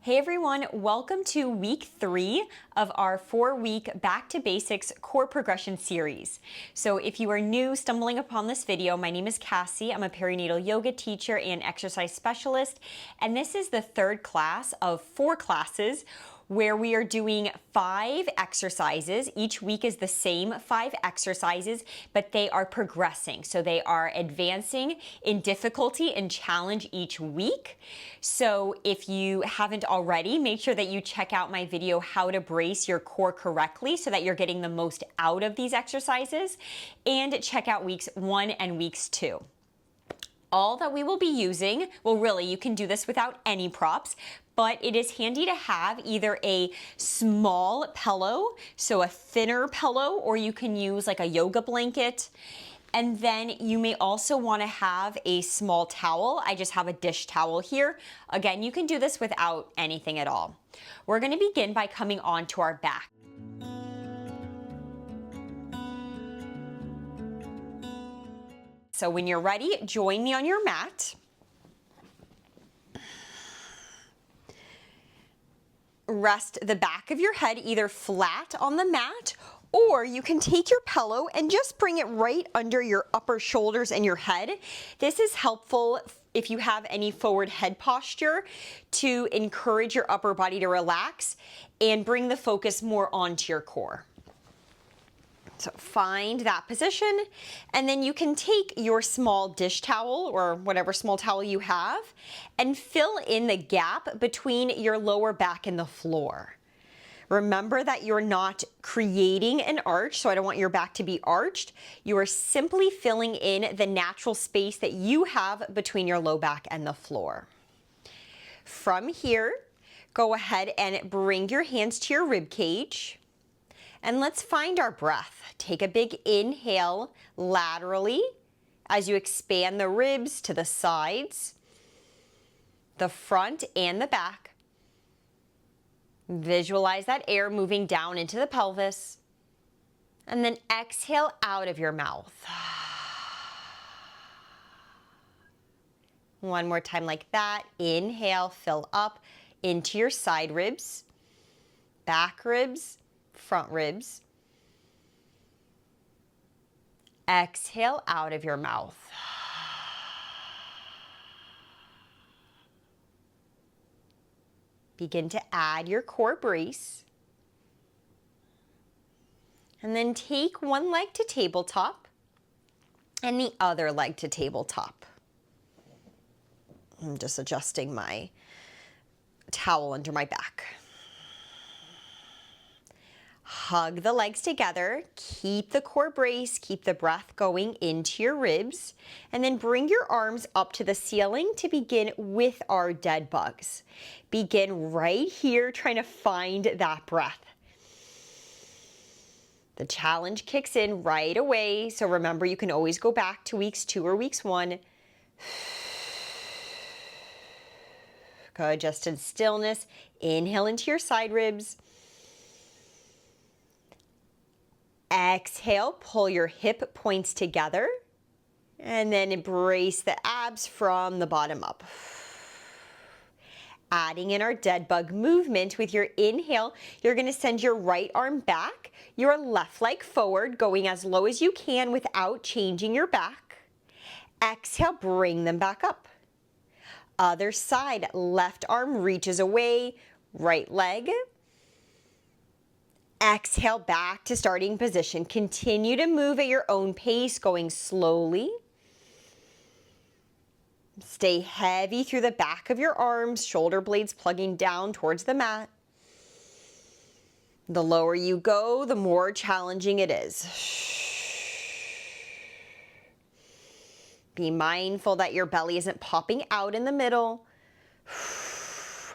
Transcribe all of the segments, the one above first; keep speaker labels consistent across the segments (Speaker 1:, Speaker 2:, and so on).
Speaker 1: Hey everyone, welcome to week 3 of our 4-week Back to Basics core progression series. So if you are new stumbling upon this video, my name is Cassie. I'm a perinatal yoga teacher and exercise specialist, and this is the third class of 4 classes where we are doing 5 exercises. Each week is the same 5 exercises, but they are progressing. So they are advancing in difficulty and challenge each week. So if you haven't already, make sure that you check out my video, How to Brace Your Core Correctly, so that you're getting the most out of these exercises. And check out weeks 1 and weeks 2. All that we will be using, well really you can do this without any props, but it is handy to have either a small pillow, so a thinner pillow, or you can use like a yoga blanket. And then you may also want to have a small towel. I just have a dish towel here. Again, you can do this without anything at all. We're going to begin by coming onto our back. So when you're ready, join me on your mat. Rest the back of your head either flat on the mat, or you can take your pillow and just bring it right under your upper shoulders and your head. This is helpful if you have any forward head posture to encourage your upper body to relax and bring the focus more onto your core. So find that position, and then you can take your small dish towel or whatever small towel you have and fill in the gap between your lower back and the floor. Remember that you're not creating an arch, so I don't want your back to be arched. You are simply filling in the natural space that you have between your low back and the floor. From here, go ahead and bring your hands to your rib cage. And let's find our breath. Take a big inhale laterally as you expand the ribs to the sides, the front and the back. Visualize that air moving down into the pelvis. And then exhale out of your mouth. One more time like that. Inhale, fill up into your side ribs, back ribs, front ribs. Exhale out of your mouth. Begin to add your core brace. And then take one leg to tabletop and the other leg to tabletop. I'm just adjusting my towel under my back. Hug the legs together, keep the core brace, keep the breath going into your ribs, and then bring your arms up to the ceiling to begin with our dead bugs. Begin right here trying to find that breath. The challenge kicks in right away, so remember you can always go back to weeks 2 or weeks 1. Good, just in stillness. Inhale into your side ribs. Exhale, pull your hip points together, and then embrace the abs from the bottom up. Adding in our dead bug movement with your inhale, you're going to send your right arm back, your left leg forward, going as low as you can without changing your back. Exhale, bring them back up. Other side, left arm reaches away, right leg. Exhale back to starting position. Continue to move at your own pace, going slowly. Stay heavy through the back of your arms, shoulder blades plugging down towards the mat. The lower you go, the more challenging it is. Be mindful that your belly isn't popping out in the middle.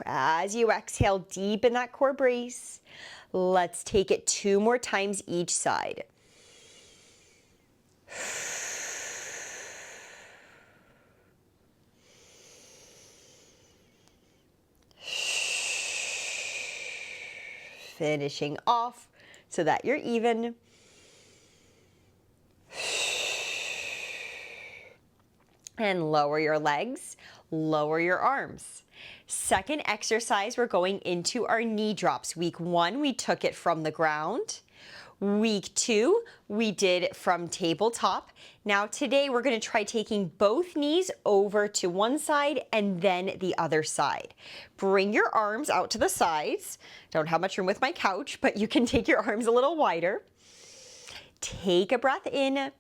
Speaker 1: As you exhale, deepen that core brace. Let's take it 2 more times each side. Finishing off so that you're even. And lower your legs, lower your arms. Second exercise, we're going into our knee drops. Week 1, we took it from the ground. Week 2, we did from tabletop. Now today we're going to try taking both knees over to one side and then the other side. Bring your arms out to the sides. Don't have much room with my couch, but you can take your arms a little wider. Take a breath in.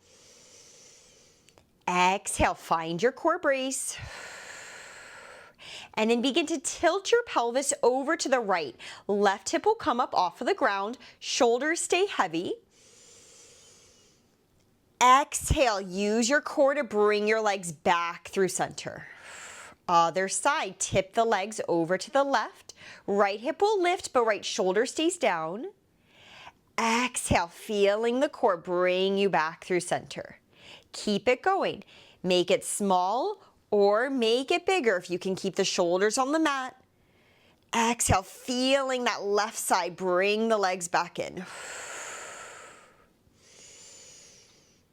Speaker 1: Exhale, find your core brace. And then begin to tilt your pelvis over to the right. Left hip will come up off of the ground. Shoulders stay heavy. Exhale, use your core to bring your legs back through center. Other side, tip the legs over to the left. Right hip will lift, but right shoulder stays down. Exhale, feeling the core bring you back through center. Keep it going. Make it small or make it bigger if you can keep the shoulders on the mat. Exhale, feeling that left side, bring the legs back in.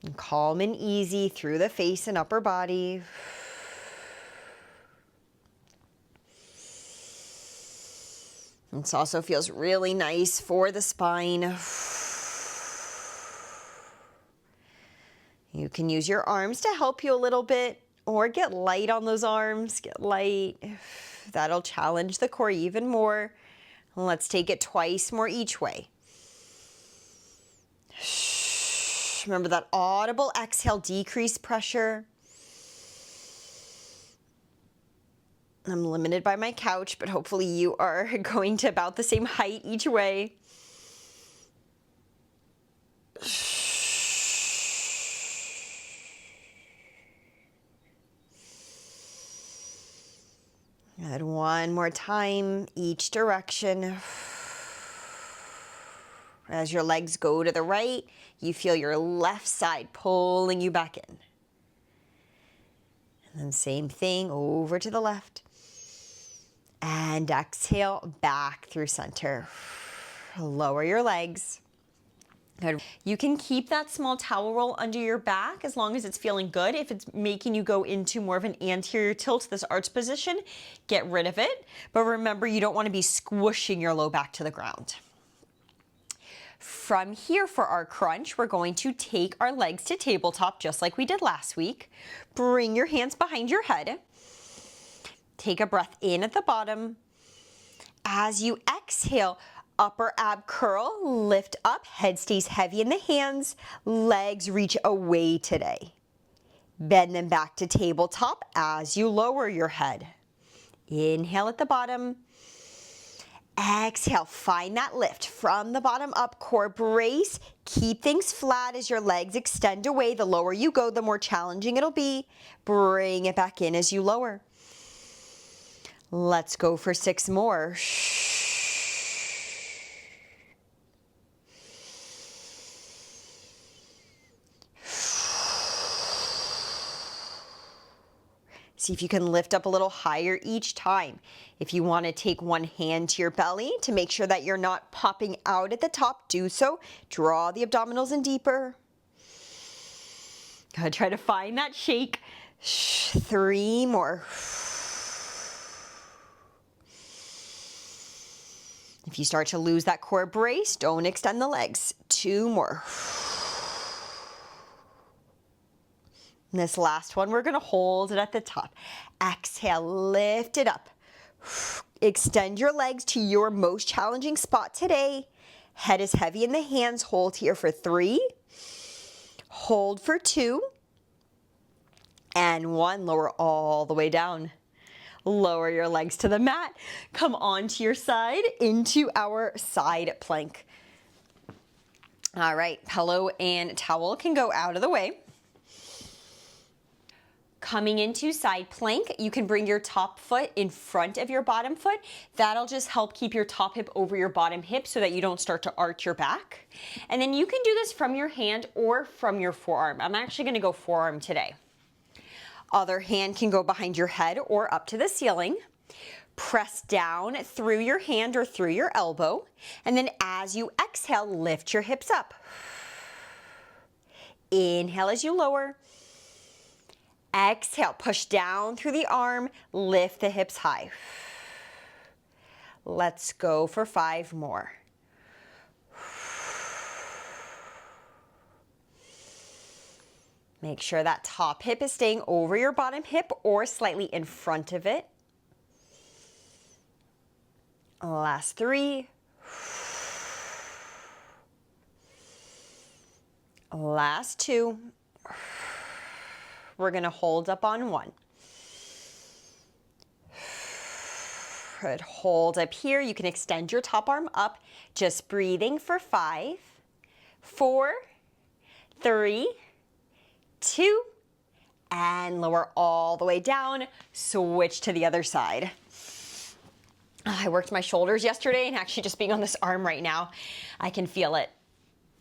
Speaker 1: And calm and easy through the face and upper body. This also feels really nice for the spine. You can use your arms to help you a little bit, or get light on those arms, get light. That'll challenge the core even more. Let's take it twice more each way. Remember that audible exhale, decrease pressure. I'm limited by my couch, but hopefully you are going to about the same height each way. Good, one more time, each direction. As your legs go to the right, you feel your left side pulling you back in. And then same thing, over to the left. And exhale, back through center. Lower your legs. Good. You can keep that small towel roll under your back as long as it's feeling good. If it's making you go into more of an anterior tilt, this arch position, get rid of it. But remember, you don't want to be squishing your low back to the ground. From here for our crunch, we're going to take our legs to tabletop just like we did last week. Bring your hands behind your head. Take a breath in at the bottom. As you exhale, upper ab curl, lift up, head stays heavy in the hands, legs reach away today. Bend them back to tabletop as you lower your head. Inhale at the bottom. Exhale, find that lift from the bottom up, core brace. Keep things flat as your legs extend away. The lower you go, the more challenging it'll be. Bring it back in as you lower. Let's go for 6 more. See if you can lift up a little higher each time. If you want to take one hand to your belly to make sure that you're not popping out at the top, do so. Draw the abdominals in deeper. Good, try to find that shake. 3 more. If you start to lose that core brace, don't extend the legs. 2 more. And this last one, we're gonna hold it at the top. Exhale, lift it up. Extend your legs to your most challenging spot today. Head is heavy in the hands. Hold here for 3. Hold for 2. And 1, lower all the way down. Lower your legs to the mat. Come onto your side into our side plank. All right, pillow and towel can go out of the way. Coming into side plank, you can bring your top foot in front of your bottom foot. That'll just help keep your top hip over your bottom hip so that you don't start to arch your back. And then you can do this from your hand or from your forearm. I'm actually gonna go forearm today. Other hand can go behind your head or up to the ceiling. Press down through your hand or through your elbow. And then as you exhale, lift your hips up. Inhale as you lower. Exhale, push down through the arm, lift the hips high. Let's go for 5 more. Make sure that top hip is staying over your bottom hip or slightly in front of it. Last 3. Last 2. We're gonna hold up on 1. Good, hold up here. You can extend your top arm up, just breathing for 5, 4, 3, 2, and lower all the way down. Switch to the other side. I worked my shoulders yesterday, and actually just being on this arm right now, I can feel it.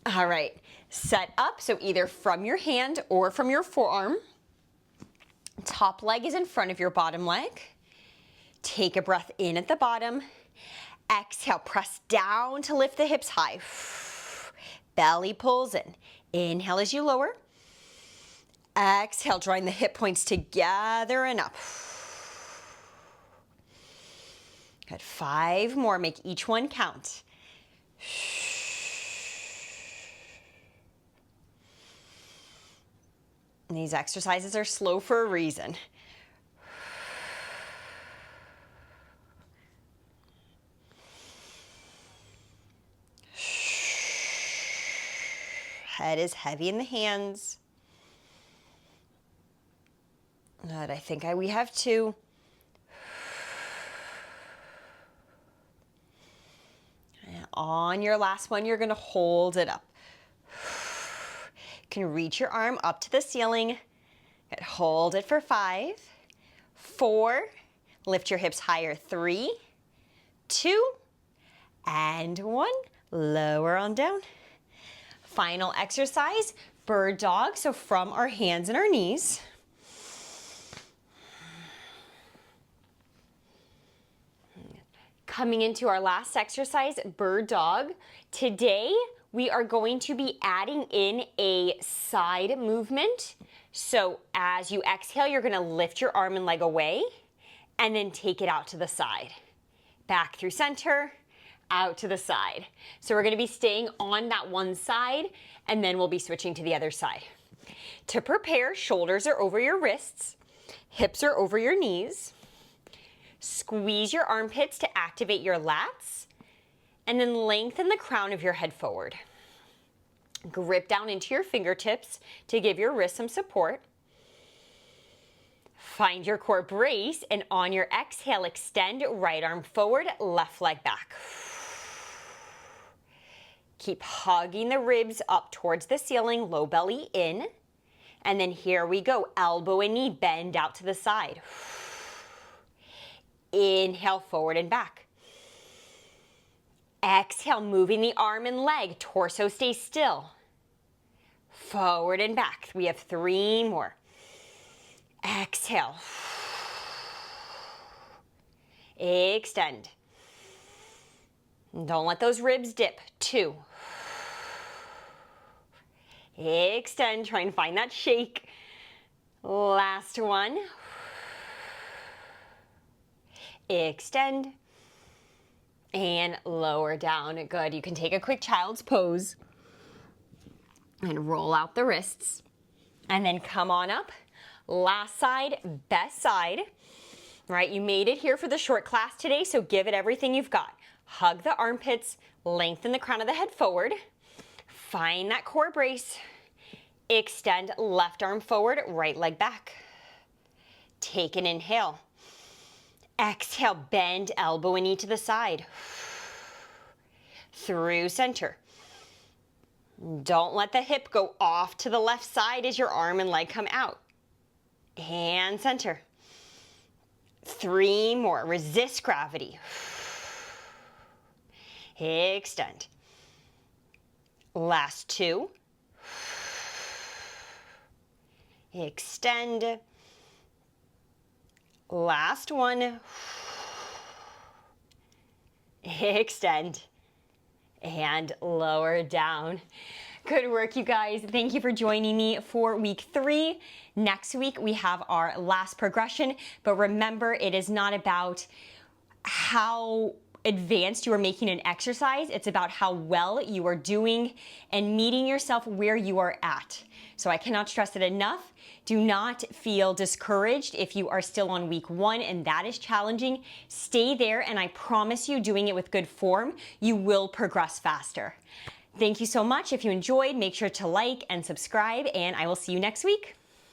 Speaker 1: All right, set up, so either from your hand or from your forearm. Top leg is in front of your bottom leg. Take a breath in at the bottom. Exhale, press down to lift the hips high. Belly pulls in. Inhale as you lower. Exhale, drawing the hip points together and up. Good, 5 more, make each one count. And these exercises are slow for a reason. Head is heavy in the hands. Good, I think we have 2. And on your last one, you're gonna hold it up. You can reach your arm up to the ceiling. Good, hold it for 5, 4, lift your hips higher, 3, 2, and 1. Lower on down. Final exercise, bird dog, so from our hands and our knees. Coming into our last exercise, bird dog. Today, we are going to be adding in a side movement. So as you exhale, you're gonna lift your arm and leg away and then take it out to the side. Back through center, out to the side. So we're gonna be staying on that one side and then we'll be switching to the other side. To prepare, shoulders are over your wrists, hips are over your knees. Squeeze your armpits to activate your lats and then lengthen the crown of your head forward. Grip down into your fingertips to give your wrists some support. Find your core brace and on your exhale, extend right arm forward, left leg back. Keep hugging the ribs up towards the ceiling, low belly in. And then here we go, elbow and knee bend out to the side. Inhale, forward and back. Exhale, moving the arm and leg, torso stays still. Forward and back. We have 3 more. Exhale. Extend. Don't let those ribs dip. 2. Extend, try and find that shake. Last one. Extend. And lower down. Good. You can take a quick child's pose. And roll out the wrists. And then come on up. Last side, best side. Right, you made it here for the short class today, so give it everything you've got. Hug the armpits, lengthen the crown of the head forward. Find that core brace. Extend left arm forward, right leg back. Take an inhale. Exhale, bend elbow and knee to the side. Through center. Don't let the hip go off to the left side as your arm and leg come out. And center. 3 more. Resist gravity. Extend. Last 2. Extend. Last 1. Extend. And lower down. Good work, you guys. Thank you for joining me for week 3. Next week, we have our last progression, but remember, it is not about how advanced you are making an exercise. It's about how well you are doing and meeting yourself where you are at. So I cannot stress it enough. Do not feel discouraged if you are still on week 1 and that is challenging. Stay there, and I promise you, doing it with good form, you will progress faster. Thank you so much. If you enjoyed, make sure to like and subscribe, and I will see you next week.